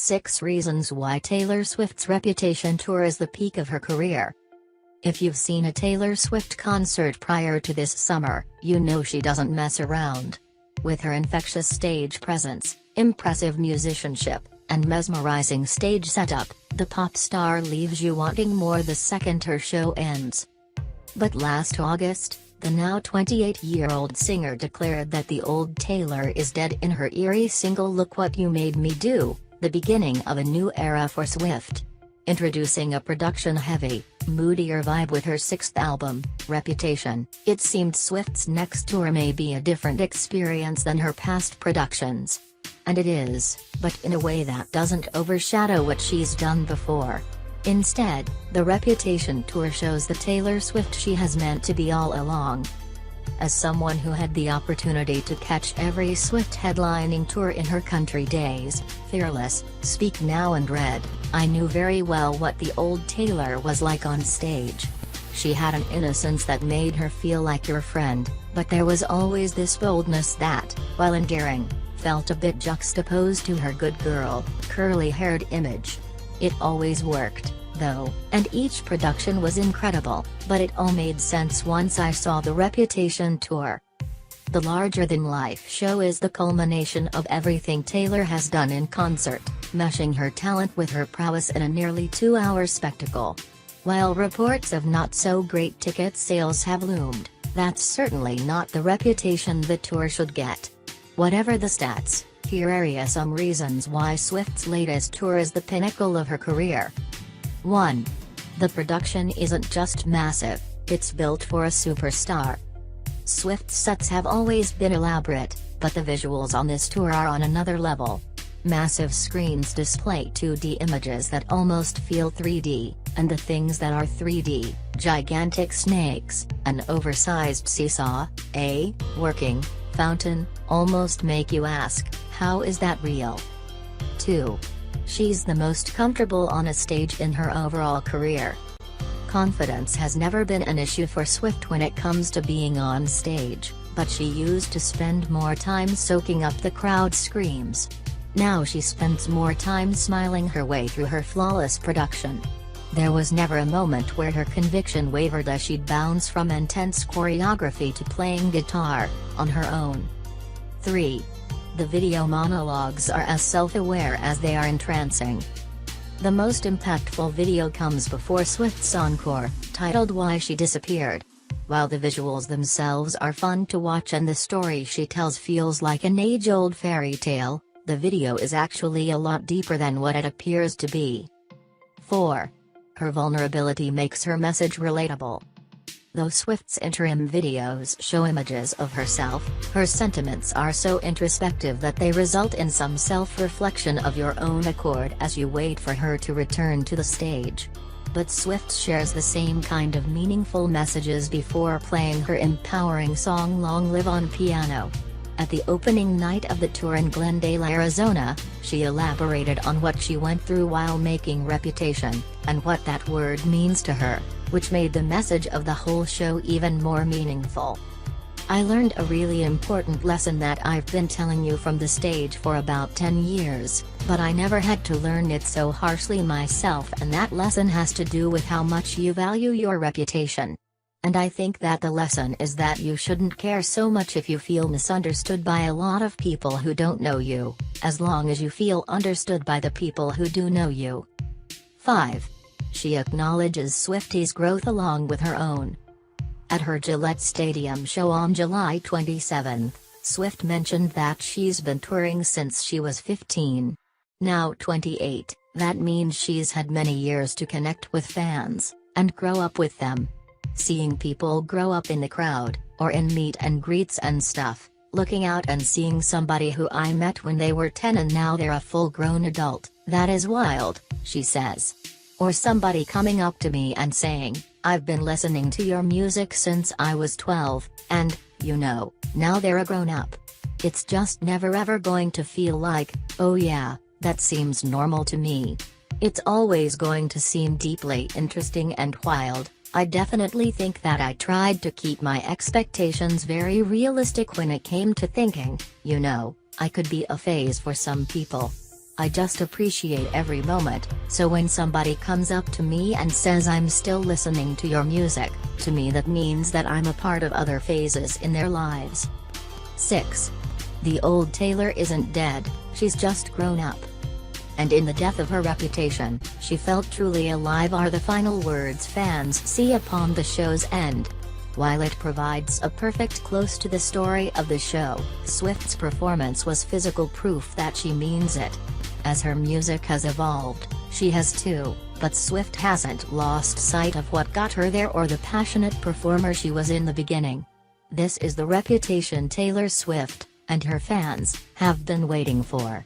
6 Reasons Why Taylor Swift's Reputation Tour is the Peak of Her Career. If you've seen a Taylor Swift concert prior to this summer, you know she doesn't mess around. With her infectious stage presence, impressive musicianship, and mesmerizing stage setup, the pop star leaves you wanting more the second her show ends. But last August, the now 28-year-old singer declared that the old Taylor is dead in her eerie single Look What You Made Me Do, the beginning of a new era for Swift. Introducing a production-heavy, moodier vibe with her 6th album, Reputation, it seemed Swift's next tour may be a different experience than her past productions. And it is, but in a way that doesn't overshadow what she's done before. Instead, the Reputation tour shows the Taylor Swift she has meant to be all along. As someone who had the opportunity to catch every Swift headlining tour in her country days, Fearless, Speak Now and Red, I knew very well what the old Taylor was like on stage. She had an innocence that made her feel like your friend, but there was always this boldness that, while endearing, felt a bit juxtaposed to her good girl, curly-haired image. It always worked, though, and each production was incredible, but it all made sense once I saw the Reputation tour. The larger-than-life show is the culmination of everything Taylor has done in concert, meshing her talent with her prowess in a nearly 2-hour spectacle. While reports of not-so-great ticket sales have loomed, that's certainly not the reputation the tour should get. Whatever the stats, here are some reasons why Swift's latest tour is the pinnacle of her career. 1. The production isn't just massive, it's built for a superstar. Swift's sets have always been elaborate, but the visuals on this tour are on another level. Massive screens display 2D images that almost feel 3D, and the things that are 3D, gigantic snakes, an oversized seesaw, a working fountain, almost make you ask, how is that real? 2. She's the most comfortable on a stage in her overall career. Confidence has never been an issue for Swift when it comes to being on stage, but she used to spend more time soaking up the crowd screams. Now she spends more time smiling her way through her flawless production. There was never a moment where her conviction wavered as she'd bounce from intense choreography to playing guitar, on her own. 3. The video monologues are as self-aware as they are entrancing. The most impactful video comes before Swift's encore, titled Why She Disappeared. While the visuals themselves are fun to watch and the story she tells feels like an age-old fairy tale, the video is actually a lot deeper than what it appears to be. 4. Her vulnerability makes her message relatable. Though Swift's interim videos show images of herself, her sentiments are so introspective that they result in some self-reflection of your own accord as you wait for her to return to the stage. But Swift shares the same kind of meaningful messages before playing her empowering song Long Live on piano. At the opening night of the tour in Glendale, Arizona, she elaborated on what she went through while making Reputation, and what that word means to her, which made the message of the whole show even more meaningful. I learned a really important lesson that I've been telling you from the stage for about 10 years, but I never had to learn it so harshly myself, and that lesson has to do with how much you value your reputation. And I think that the lesson is that you shouldn't care so much if you feel misunderstood by a lot of people who don't know you, as long as you feel understood by the people who do know you. 5. She acknowledges Swifties' growth along with her own. At her Gillette Stadium show on July 27, Swift mentioned that she's been touring since she was 15. Now 28, that means she's had many years to connect with fans, and grow up with them. Seeing people grow up in the crowd, or in meet and greets and stuff, looking out and seeing somebody who I met when they were 10 and now they're a full-grown adult, that is wild, she says. Or somebody coming up to me and saying, I've been listening to your music since I was 12, and, you know, now they're a grown-up. It's just never ever going to feel like, oh yeah, that seems normal to me. It's always going to seem deeply interesting and wild. I definitely think that I tried to keep my expectations very realistic when it came to thinking, you know, I could be a phase for some people. I just appreciate every moment, so when somebody comes up to me and says I'm still listening to your music, to me that means that I'm a part of other phases in their lives. 6. The old Taylor isn't dead, she's just grown up. And in the death of her reputation, she felt truly alive are the final words fans see upon the show's end. While it provides a perfect close to the story of the show, Swift's performance was physical proof that she means it. As her music has evolved, she has too, but Swift hasn't lost sight of what got her there or the passionate performer she was in the beginning. This is the reputation Taylor Swift, and her fans, have been waiting for.